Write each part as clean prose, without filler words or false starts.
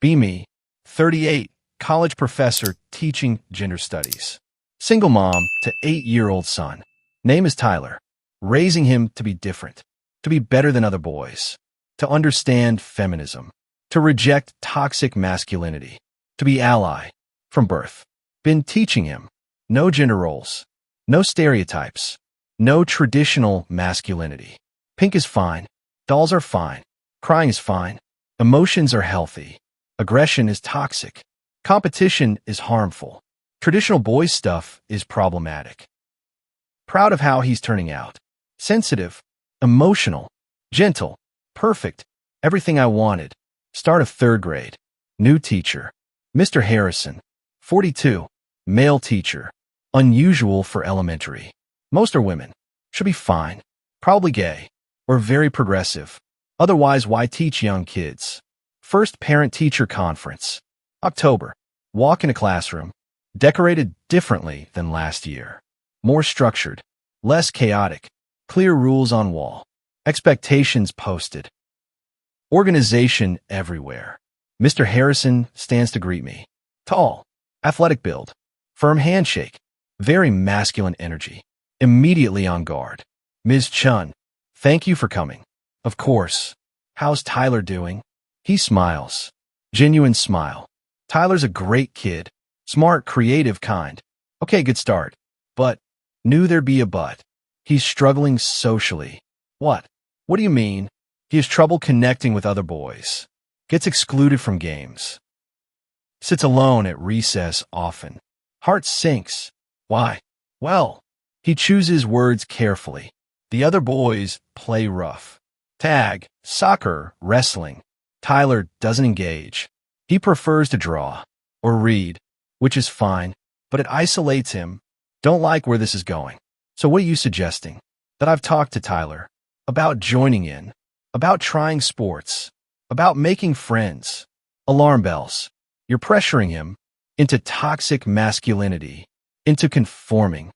Be me, 38, college professor teaching gender studies. Single mom to 8-year-old son. Name is Tyler. Raising him to be different, to be better than other boys, to understand feminism, to reject toxic masculinity, to be ally from birth. Been teaching him no gender roles, no stereotypes, no traditional masculinity. Pink is fine. Dolls are fine. Crying is fine. Emotions are healthy. Aggression is toxic. Competition is harmful. Traditional boys stuff is problematic. Proud of how he's turning out. Sensitive, emotional, gentle, perfect, everything I wanted. Start of 3rd grade. New teacher. Mr. Harrison, 42, male teacher. Unusual for elementary. Most are women. Should be fine. Probably gay. Or very progressive. Otherwise, why teach young kids? First parent-teacher conference. October. Walk in a classroom. Decorated differently than last year. More structured. Less chaotic. Clear rules on wall. Expectations posted. Organization everywhere. Mr. Harrison stands to greet me. Tall. Athletic build. Firm handshake. Very masculine energy. Immediately on guard. Ms. Chun, thank you for coming. Of course. How's Tyler doing? He smiles. Genuine smile. Tyler's a great kid. Smart, creative kind. Okay, good start. But, knew there'd be a but. He's struggling socially. What? What do you mean? He has trouble connecting with other boys. Gets excluded from games. Sits alone at recess often. Heart sinks. Why? Well, he chooses words carefully. The other boys play rough. Tag, soccer, wrestling. Tyler doesn't engage. He prefers to draw or read, which is fine, but it isolates him. Don't like where this is going. So what are you suggesting? That I've talked to Tyler about joining in, about trying sports, about making friends. Alarm bells. You're pressuring him into toxic masculinity, into conforming.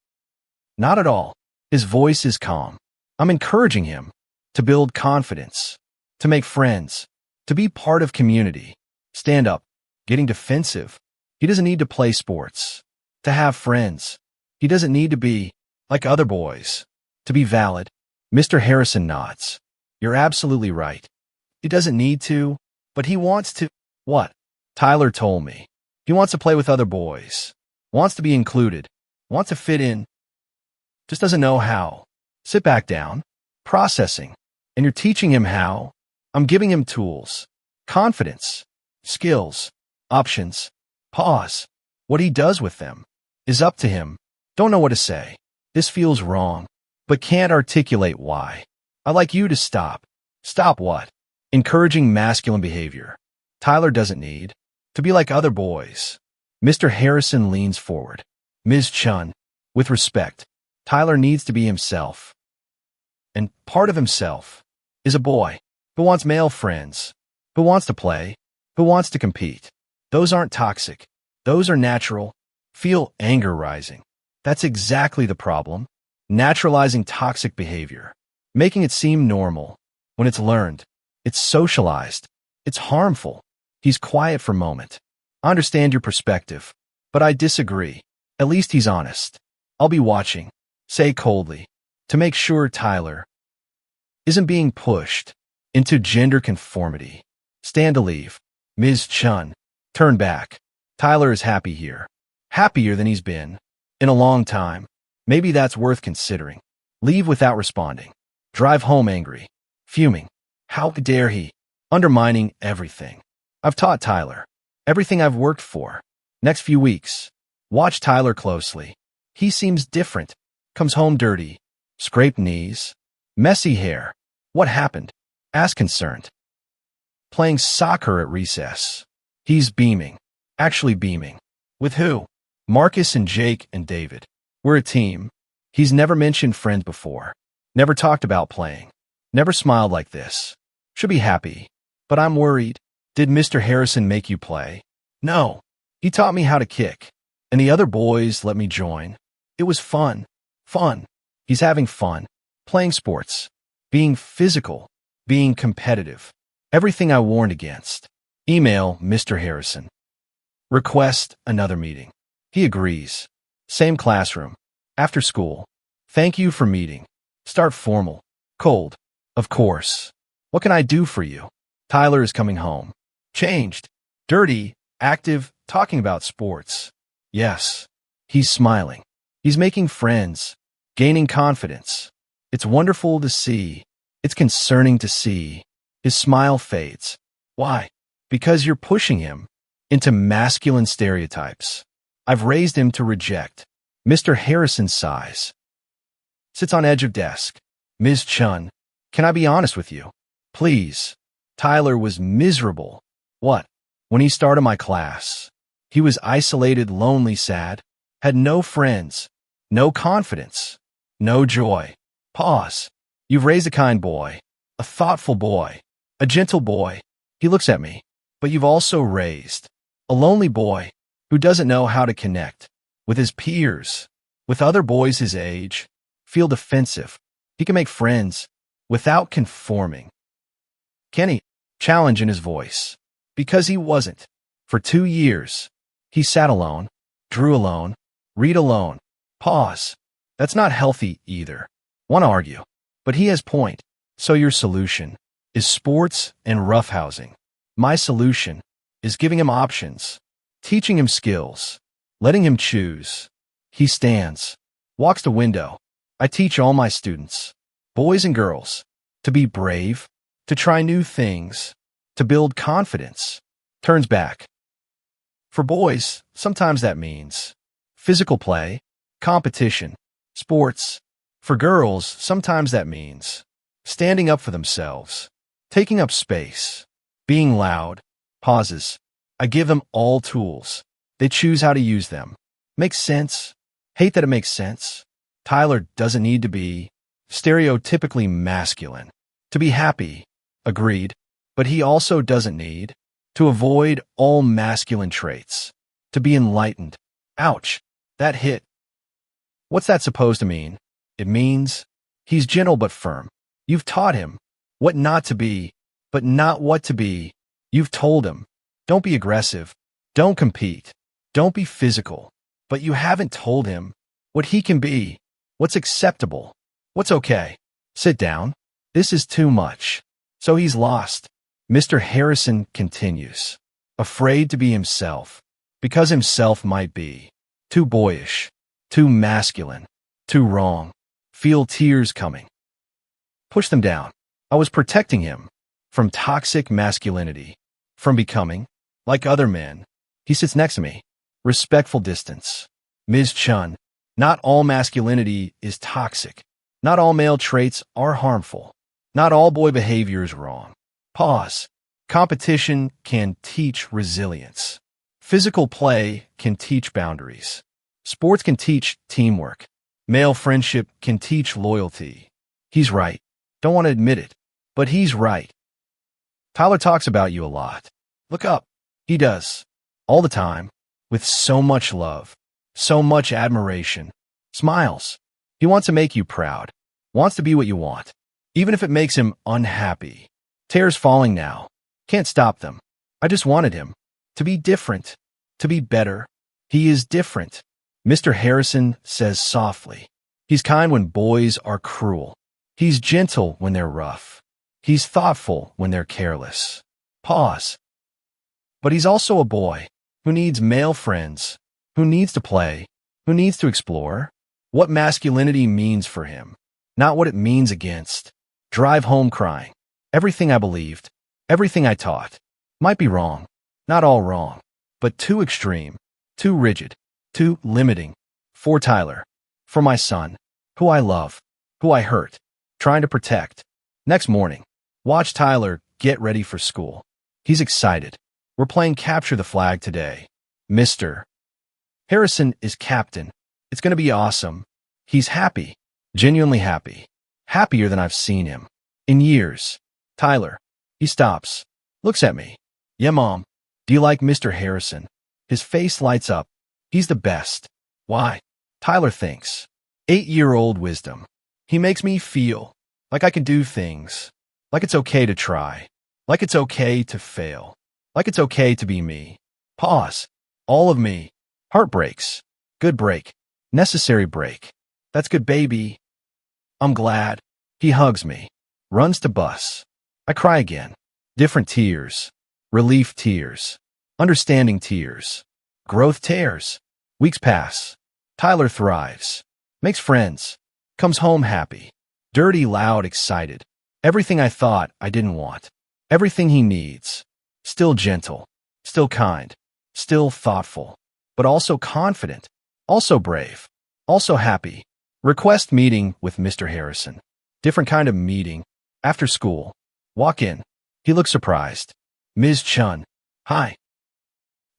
Not at all. His voice is calm. I'm encouraging him to build confidence, to make friends, to be part of community. Stand up. Getting defensive. He doesn't need to play sports, to have friends. He doesn't need to be like other boys, to be valid. Mr. Harrison nods. You're absolutely right. He doesn't need to, but he wants to. What? Tyler told me. He wants to play with other boys, wants to be included, wants to fit in, just doesn't know how. Sit back down. Processing. And you're teaching him how? I'm giving him tools, confidence, skills, options. Pause. What he does with them is up to him. Don't know what to say. This feels wrong, but can't articulate why. I'd like you to stop. Stop what? Encouraging masculine behavior. Tyler doesn't need to be like other boys. Mr. Harrison leans forward. Ms. Chun, with respect, Tyler needs to be himself. And part of himself is a boy who wants male friends, who wants to play, who wants to compete. Those aren't toxic. Those are natural. Feel anger rising. That's exactly the problem. Naturalizing toxic behavior. Making it seem normal. When it's learned, it's socialized. It's harmful. He's quiet for a moment. I understand your perspective, but I disagree. At least he's honest. I'll be watching, say coldly, to make sure Tyler isn't being pushed into gender conformity. Stand to leave. Ms. Chun, turn back. Tyler is happy here. Happier than he's been in a long time. Maybe that's worth considering. Leave without responding. Drive home angry. Fuming. How dare he? Undermining everything I've taught Tyler. Everything I've worked for. Next few weeks. Watch Tyler closely. He seems different. Comes home dirty. Scraped knees. Messy hair. What happened? Ask concerned. Playing soccer at recess. He's beaming. Actually beaming. With who? Marcus and Jake and David. We're a team. He's never mentioned friends before. Never talked about playing. Never smiled like this. Should be happy. But I'm worried. Did Mr. Harrison make you play? No. He taught me how to kick. And the other boys let me join. It was fun. Fun. He's having fun. Playing sports. Being physical. Being competitive. Everything I warned against. Email Mr. Harrison. Request another meeting. He agrees. Same classroom. After school. Thank you for meeting. Start formal. Cold. Of course. What can I do for you? Tyler is coming home. Changed. Dirty. Active. Talking about sports. Yes. He's smiling. He's making friends. Gaining confidence. It's wonderful to see. It's concerning to see. His smile fades. Why? Because you're pushing him into masculine stereotypes. I've raised him to reject. Mr. Harrison sighs. Sits on edge of desk. Ms. Chun, can I be honest with you? Please. Tyler was miserable. What? When he started my class. He was isolated, lonely, sad. Had no friends. No confidence. No joy. Pause. You've raised a kind boy. A thoughtful boy. A gentle boy. He looks at me. But you've also raised a lonely boy who doesn't know how to connect with his peers, with other boys his age, feel defensive. He can make friends without conforming. Kenny, challenge in his voice. Because he wasn't. For 2 years, he sat alone, drew alone, read alone. Pause. That's not healthy either. Want to argue. But he has point. So your solution is sports and roughhousing. My solution is giving him options, teaching him skills, letting him choose. He stands, walks to window. I teach all my students, boys and girls, to be brave, to try new things, to build confidence. Turns back. For boys, sometimes that means physical play, competition, sports. For girls, sometimes that means standing up for themselves, taking up space, being loud. Pauses. I give them all tools. They choose how to use them. Makes sense. Hate that it makes sense. Tyler doesn't need to be stereotypically masculine to be happy. Agreed. But he also doesn't need to avoid all masculine traits to be enlightened. Ouch. That hit. What's that supposed to mean? It means he's gentle but firm. You've taught him what not to be, but not what to be. You've told him, don't be aggressive, don't compete, don't be physical. But you haven't told him what he can be, what's acceptable, what's okay. Sit down. This is too much. So he's lost. Mr. Harrison continues, afraid to be himself, because himself might be too boyish, too masculine, too wrong. Feel tears coming. Push them down. I was protecting him from toxic masculinity, from becoming like other men. He sits next to me. Respectful distance. Ms. Chun, not all masculinity is toxic. Not all male traits are harmful. Not all boy behavior is wrong. Pause. Competition can teach resilience. Physical play can teach boundaries. Sports can teach teamwork. Male friendship can teach loyalty. He's right. Don't want to admit it, but he's right. Tyler talks about you a lot. Look up. He does. All the time. With so much love. So much admiration. Smiles. He wants to make you proud. Wants to be what you want. Even if it makes him unhappy. Tears falling now. Can't stop them. I just wanted him to be different. To be better. He is different. Mr. Harrison says softly. He's kind when boys are cruel. He's gentle when they're rough. He's thoughtful when they're careless. Pause. But he's also a boy who needs male friends, who needs to play, who needs to explore what masculinity means for him, not what it means against. Drive home crying. Everything I believed, everything I taught, might be wrong, not all wrong, but too extreme, too rigid, too limiting. For Tyler, for my son, who I love, who I hurt, trying to protect. Next morning, watch Tyler get ready for school. He's excited. We're playing capture the flag today. Mr. Harrison is captain. It's going to be awesome. He's happy, genuinely happy, happier than I've seen him in years. Tyler, he stops, looks at me. Yeah, Mom. Do you like Mr. Harrison? His face lights up. He's the best. Why? Tyler thinks. 8-year-old wisdom. He makes me feel like I can do things, like it's okay to try, like it's okay to fail, Like it's okay to be me. Pause. All of me. Heartbreaks. Good break. Necessary break. That's good, baby. I'm glad. He hugs me. Runs to bus. I cry again. Different tears. Relief tears. Understanding tears. Growth tears. Weeks pass. Tyler thrives. Makes friends. Comes home happy. Dirty, loud, excited. Everything I thought I didn't want. Everything he needs. Still gentle. Still kind. Still thoughtful. But also confident. Also brave. Also happy. Request meeting with Mr. Harrison. Different kind of meeting. After school. Walk in. He looks surprised. Ms. Chun. Hi.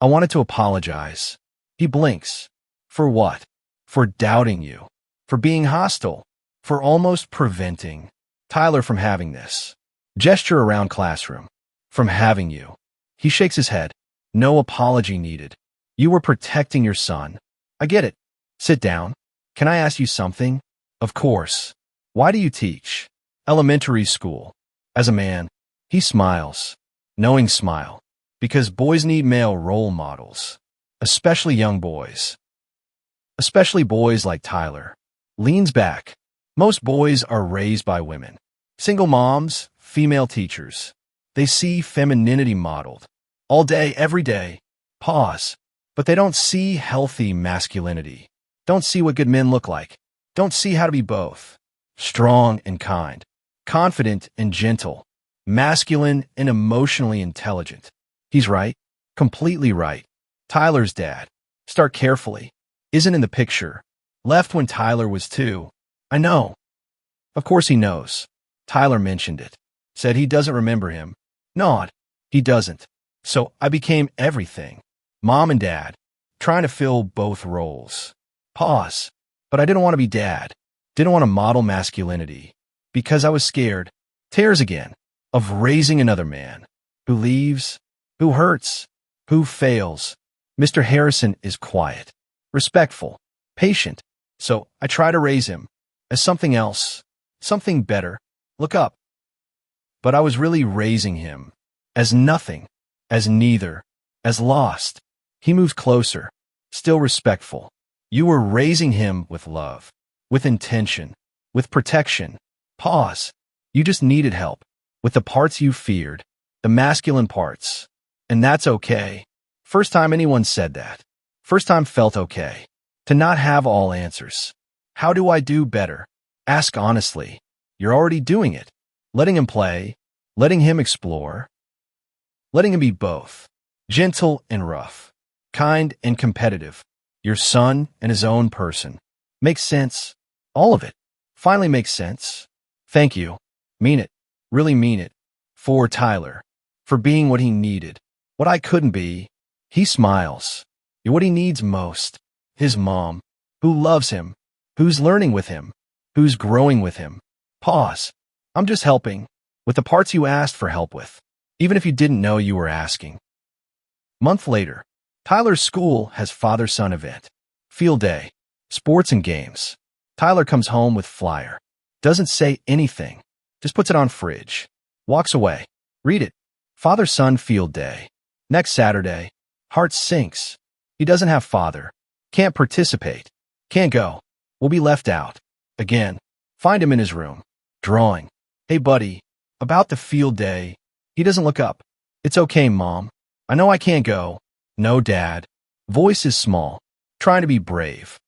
I wanted to apologize. He blinks. For what? For doubting you. For being hostile. For almost preventing Tyler from having this. Gesture around classroom. From having you. He shakes his head. No apology needed. You were protecting your son. I get it. Sit down. Can I ask you something? Of course. Why do you teach? Elementary school. As a man. He smiles. Knowing smile. Because boys need male role models. Especially young boys. Especially boys like Tyler. Leans back. Most boys are raised by women. Single moms, female teachers. They see femininity modeled. All day, every day. Pause. But they don't see healthy masculinity. Don't see what good men look like. Don't see how to be both. Strong and kind. Confident and gentle. Masculine and emotionally intelligent. He's right. Completely right. Tyler's dad. Start carefully. Isn't in the picture. Left when Tyler was 2. I know. Of course he knows. Tyler mentioned it. Said he doesn't remember him. Nod. He doesn't. So I became everything. Mom and dad. Trying to fill both roles. Pause. But I didn't want to be dad. Didn't want to model masculinity. Because I was scared. Tears again. Of raising another man. Who leaves. Who hurts. Who fails. Mr. Harrison is quiet. Respectful. Patient. So I try to raise him. As something else. Something better. Look up. But I was really raising him. As nothing. As neither. As lost. He moves closer. Still respectful. You were raising him with love. With intention. With protection. Pause. You just needed help. With the parts you feared. The masculine parts. And that's okay. First time anyone said that. First time felt okay. To not have all answers. How do I do better? Ask honestly. You're already doing it. Letting him play. Letting him explore. Letting him be both. Gentle and rough. Kind and competitive. Your son and his own person. Makes sense. All of it. Finally makes sense. Thank you. Mean it. Really mean it. For Tyler. For being what he needed. What I couldn't be. He smiles. You're what he needs most. His mom. Who loves him. Who's learning with him. Who's growing with him. Pause. I'm just helping. With the parts you asked for help with. Even if you didn't know you were asking. Month later. Tyler's school has father-son event. Field day. Sports and games. Tyler comes home with flyer. Doesn't say anything. Just puts it on fridge. Walks away. Read it. Father-son field day. Next Saturday. Heart sinks. He doesn't have father. Can't participate. Can't go. Will be left out. Again. Find him in his room. Drawing. Hey buddy. About the field day. He doesn't look up. It's okay, Mom. I know I can't go. No, Dad. Voice is small. Trying to be brave.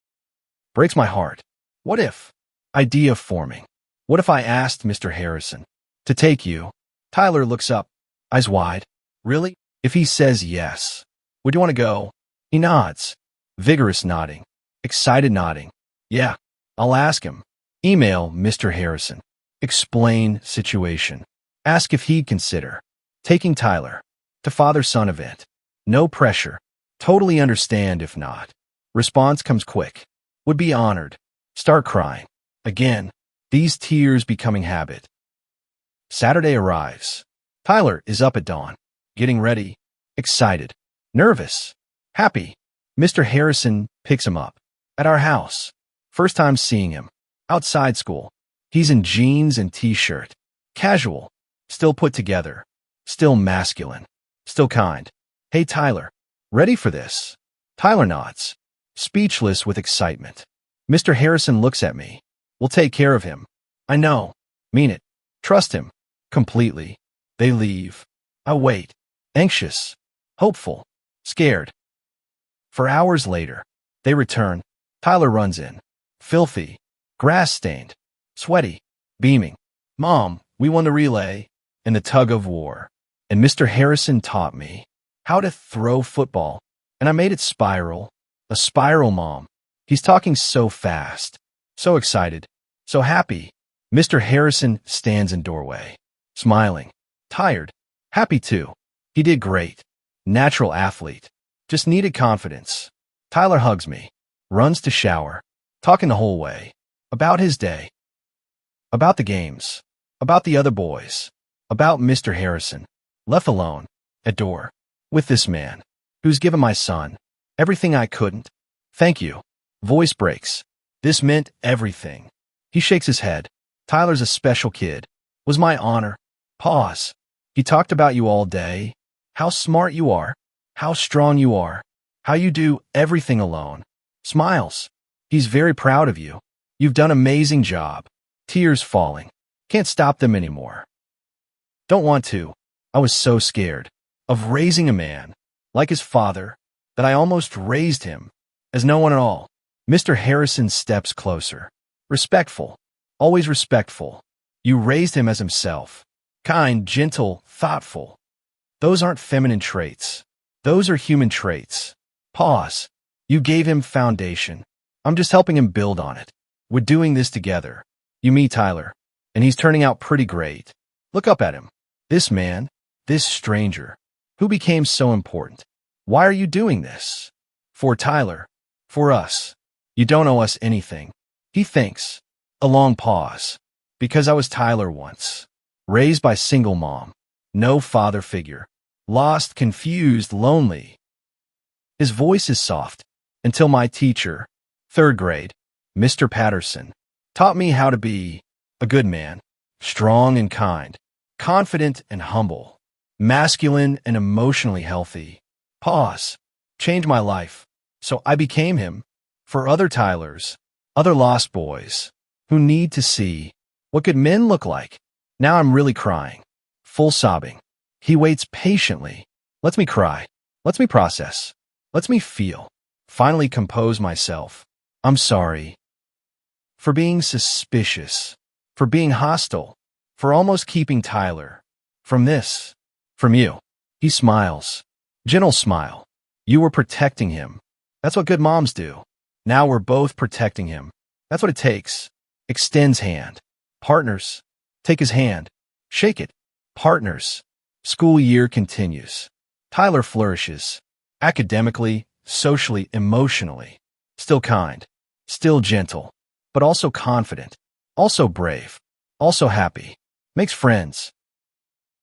Breaks my heart. What if? Idea forming. What if I asked Mr. Harrison to take you? Tyler looks up. Eyes wide. Really? If he says yes. Would you want to go? He nods. Vigorous nodding. Excited nodding. Yeah. I'll ask him. Email Mr. Harrison. Explain situation. Ask if he'd consider taking Tyler to father-son event. No pressure. Totally understand if not. Response comes quick. Would be honored. Start crying. Again. These tears becoming habit. Saturday arrives. Tyler is up at dawn. Getting ready. Excited. Nervous. Happy. Mr. Harrison picks him up. At our house. First time seeing him. Outside school. He's in jeans and t-shirt. Casual. Still put together. Still masculine. Still kind. Hey, Tyler. Ready for this? Tyler nods, speechless with excitement. Mr. Harrison looks at me. We'll take care of him. I know. Mean it. Trust him. Completely. They leave. I wait. Anxious. Hopeful. Scared. For hours later, they return. Tyler runs in. Filthy. Grass-stained. Sweaty. Beaming. Mom, we won the relay in the tug of war. And Mr. Harrison taught me how to throw football. And I made it spiral. A spiral, Mom. He's talking so fast. So excited. So happy. Mr. Harrison stands in doorway. Smiling. Tired. Happy too. He did great. Natural athlete. Just needed confidence. Tyler hugs me. Runs to shower. Talking the whole way. About his day. About the games. About the other boys. About Mr. Harrison. Left alone. At door. With this man. Who's given my son everything I couldn't. Thank you. Voice breaks. This meant everything. He shakes his head. Tyler's a special kid. Was my honor. Pause. He talked about you all day. How smart you are. How strong you are. How you do everything alone. Smiles. He's very proud of you. You've done an amazing job. Tears falling. Can't stop them anymore. Don't want to. I was so scared of raising a man like his father that I almost raised him as no one at all. Mr. Harrison steps closer. Respectful. Always respectful. You raised him as himself. Kind, gentle, thoughtful. Those aren't feminine traits. Those are human traits. Pause. You gave him foundation. I'm just helping him build on it. We're doing this together. You meet Tyler, and he's turning out pretty great. Look up at him. This man, this stranger, who became so important. Why are you doing this? For Tyler. For us. You don't owe us anything. He thinks. A long pause. Because I was Tyler once. Raised by single mom. No father figure. Lost, confused, lonely. His voice is soft. Until my teacher, 3rd grade, Mr. Patterson, taught me how to be a good man. Strong and kind. Confident and humble. Masculine and emotionally healthy. Pause. Changed my life. So I became him. For other Tylers. Other lost boys. Who need to see what good men look like. Now I'm really crying. Full sobbing. He waits patiently. Lets me cry. Lets me process. Lets me feel. Finally compose myself. I'm sorry. For being suspicious. For being hostile. For almost keeping Tyler. From this. From you. He smiles. Gentle smile. You were protecting him. That's what good moms do. Now we're both protecting him. That's what it takes. Extends hand. Partners. Take his hand. Shake it. Partners. School year continues. Tyler flourishes. Academically, socially, emotionally. Still kind. Still gentle. But also confident. Also brave. Also happy. Makes friends.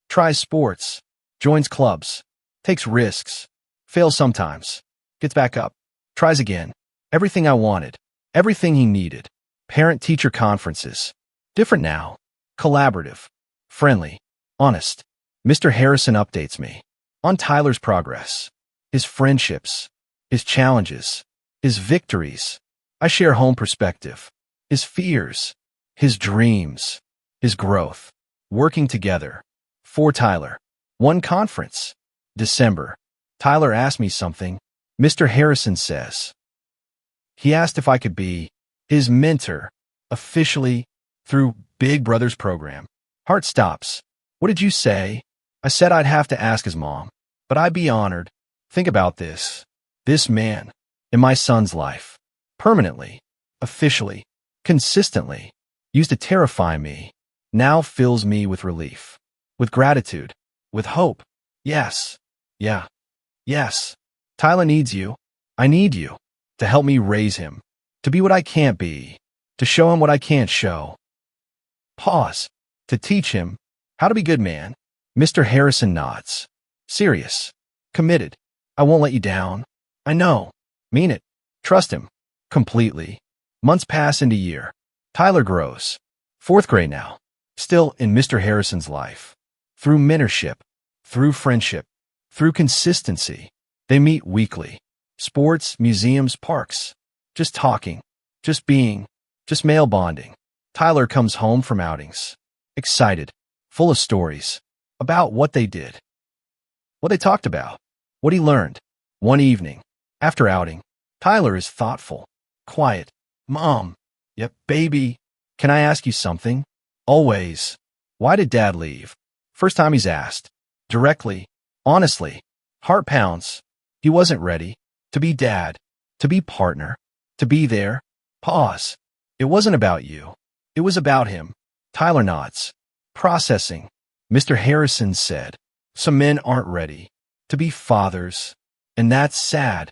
Tries sports. Joins clubs. Takes risks. Fails sometimes. Gets back up. Tries again. Everything I wanted. Everything he needed. Parent-teacher conferences. Different now. Collaborative. Friendly. Honest. Mr. Harrison updates me on Tyler's progress. His friendships. His challenges. His victories. I share home perspective. His fears. His dreams. His growth. Working together. For Tyler. One conference. December. Tyler asked me something. Mr. Harrison says. He asked if I could be his mentor, officially, through Big Brother's program. Heart stops. What did you say? I said I'd have to ask his mom, but I'd be honored. Think about this. This man, in my son's life, permanently, officially, consistently, used to terrify me, now fills me with relief, with gratitude, with hope. Yes. Yeah. Yes. Tyler needs you. I need you to help me raise him, to be what I can't be, to show him what I can't show. Pause. To teach him how to be good man. Mr. Harrison nods. Serious. Committed. I won't let you down. I know. Mean it. Trust him. Completely. Months pass into year. Tyler grows. 4th grade now. Still in Mr. Harrison's life. Through mentorship. Through friendship. Through consistency. They meet weekly. Sports, museums, parks. Just talking. Just being. Just male bonding. Tyler comes home from outings. Excited. Full of stories. About what they did. What they talked about. What he learned. One evening. After outing. Tyler is thoughtful. Quiet. Mom. Yep, baby. Can I ask you something? Always. Why did Dad leave? First time he's asked. Directly. Honestly. Heart pounds. He wasn't ready. To be dad. To be partner. To be there. Pause. It wasn't about you. It was about him. Tyler nods. Processing. Mr. Harrison said, some men aren't ready to be fathers, and that's sad.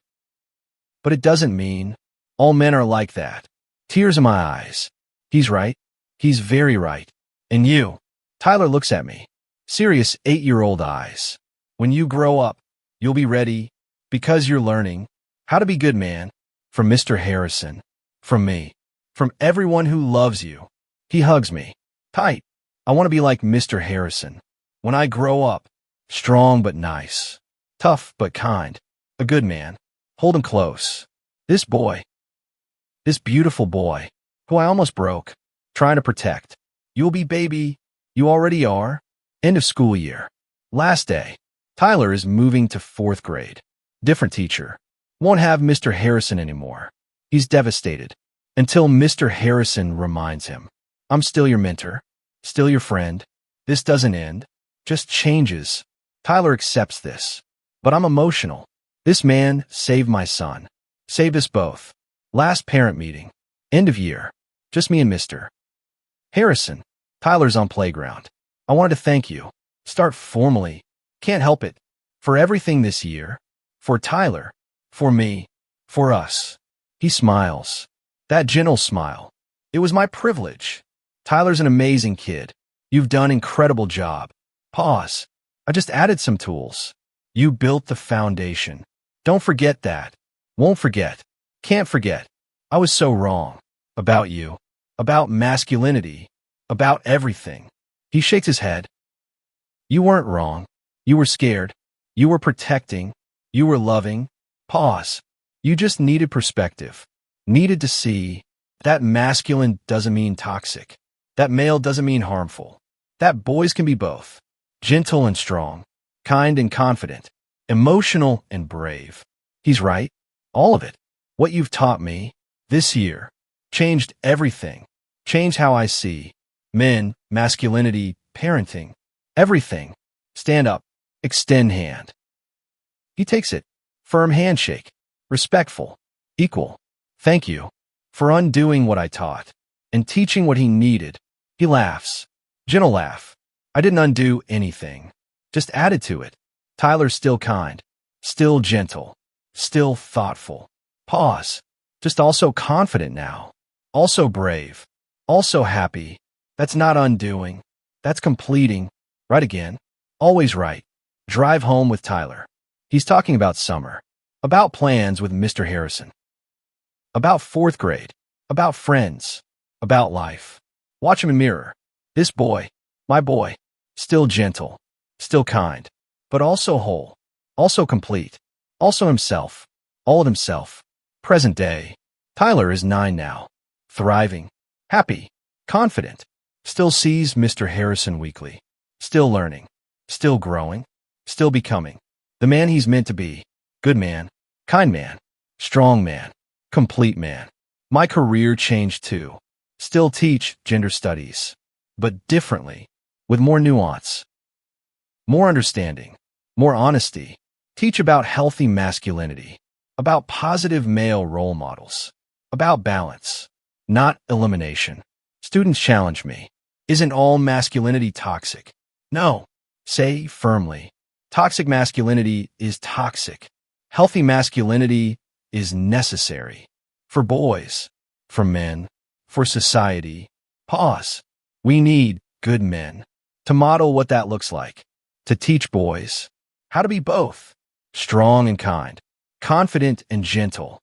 But it doesn't mean all men are like that. Tears in my eyes. He's right. He's very right. And you? Tyler looks at me. Serious 8-year-old eyes. When you grow up, you'll be ready because you're learning how to be good man. From Mr. Harrison. From me. From everyone who loves you. He hugs me. Tight. I want to be like Mr. Harrison. When I grow up. Strong but nice. Tough but kind. A good man. Hold him close. This boy. This beautiful boy. Who I almost broke. Trying to protect. You'll be baby. You already are. End of school year. Last day. Tyler is moving to 4th grade. Different teacher. Won't have Mr. Harrison anymore. He's devastated. Until Mr. Harrison reminds him. I'm still your mentor. Still your friend. This doesn't end. Just changes. Tyler accepts this. But I'm emotional. This man saved my son. Saved us both. Last parent meeting. End of year. Just me and Mr. Harrison. Tyler's on playground. I wanted to thank you. Start formally. Can't help it. For everything this year. For Tyler. For me. For us. He smiles. That gentle smile. It was my privilege. Tyler's an amazing kid. You've done an incredible job. Pause. I just added some tools. You built the foundation. Don't forget that. Won't forget. Can't forget. I was so wrong. About you. About masculinity. About everything. He shakes his head. You weren't wrong. You were scared. You were protecting. You were loving. Pause. You just needed perspective. Needed to see that masculine doesn't mean toxic. That male doesn't mean harmful. That boys can be both. Gentle and strong. Kind and confident. Emotional and brave. He's right. All of it. What you've taught me this year changed everything. Changed how I see men, masculinity, parenting. Everything. Stand up. Extend hand. He takes it. Firm handshake. Respectful. Equal. Thank you for undoing what I taught and teaching what he needed. He laughs. Gentle laugh. I didn't undo anything. Just added to it. Tyler's still kind. Still gentle. Still thoughtful. Pause. Just also confident now. Also brave. Also happy. That's not undoing. That's completing. Right again. Always right. Drive home with Tyler. He's talking about summer. About plans with Mr. Harrison. About 4th grade. About friends. About life. Watch him in mirror. This boy. My boy. Still gentle. Still kind. But also whole. Also complete. Also himself. All of himself. Present day. Tyler is 9 now. Thriving. Happy. Confident. Still sees Mr. Harrison weekly. Still learning. Still growing. Still becoming. The man he's meant to be. Good man. Kind man. Strong man. Complete man. My career changed too. Still teach gender studies. But differently. With more nuance. More understanding. More honesty. Teach about healthy masculinity. About positive male role models. About balance. Not elimination. Students challenge me. Isn't all masculinity toxic? No. Say firmly. Toxic masculinity is toxic. Healthy masculinity is necessary. For boys. For men. For society. Pause. We need good men. To model what that looks like. To teach boys how to be both. Strong and kind. Confident and gentle.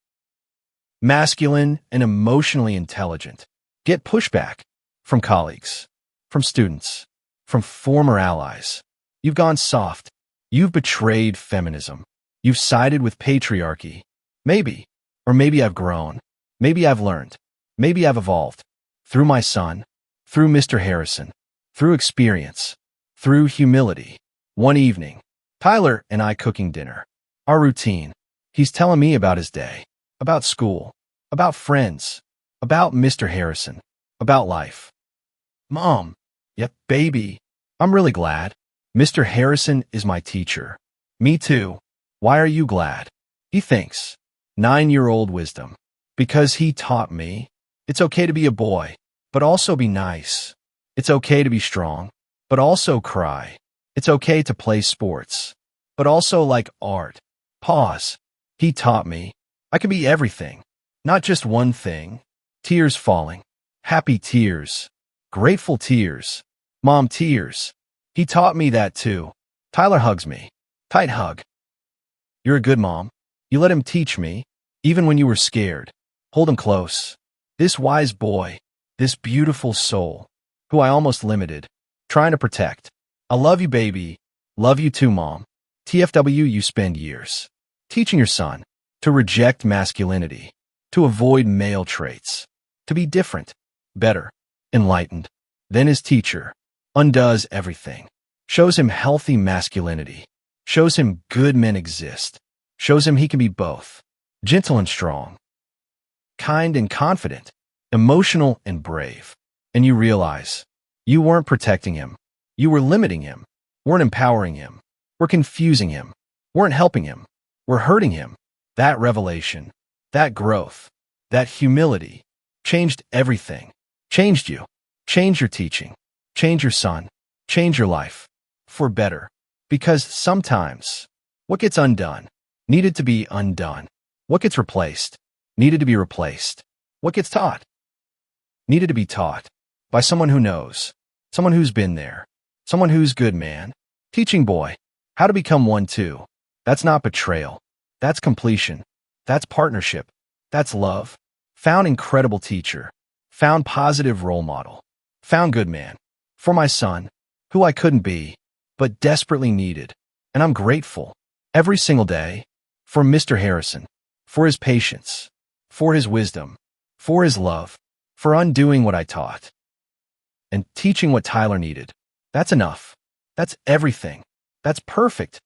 Masculine and emotionally intelligent. Get pushback from colleagues. From students. From former allies. You've gone soft. You've betrayed feminism. You've sided with patriarchy. Maybe, or maybe I've grown. Maybe I've learned. Maybe I've evolved. Through my son, through Mr. Harrison, through experience, through humility. One evening, Tyler and I cooking dinner. Our routine. He's telling me about his day, about school, about friends, about Mr. Harrison, about life. Mom, yep, baby, I'm really glad. Mr. Harrison is my teacher. Me too. Why are you glad? He thinks. 9-year-old wisdom. Because he taught me. It's okay to be a boy, but also be nice. It's okay to be strong, but also cry. It's okay to play sports, but also like art. Pause. He taught me. I can be everything, not just one thing. Tears falling. Happy tears. Grateful tears. Mom tears. He taught me that too. Tyler hugs me. Tight hug. You're a good mom. You let him teach me, even when you were scared. Hold him close. This wise boy, this beautiful soul, who I almost limited, trying to protect. I love you, baby. Love you too, Mom. TFW, you spend years teaching your son to reject masculinity, to avoid male traits, to be different, better, enlightened. Then his teacher undoes everything, shows him healthy masculinity, shows him good men exist, shows him he can be both, gentle and strong, kind and confident, emotional and brave. And you realize you weren't protecting him. You were limiting him, weren't empowering him, were confusing him, weren't helping him, were hurting him. That revelation, that growth, that humility changed everything, changed you, changed your teaching, changed your son, changed your life for better. Because sometimes what gets undone needed to be undone. What gets replaced needed to be replaced. What gets taught needed to be taught by someone who knows, someone who's been there, someone who's good, man. Teaching boy how to become one too. That's not betrayal. That's completion. That's partnership. That's love. Found incredible teacher. Found positive role model. Found good man. For my son, who I couldn't be, but desperately needed. And I'm grateful every single day for Mr. Harrison, for his patience, for his wisdom, for his love, for undoing what I taught and teaching what Tyler needed. That's enough. That's everything. That's perfect.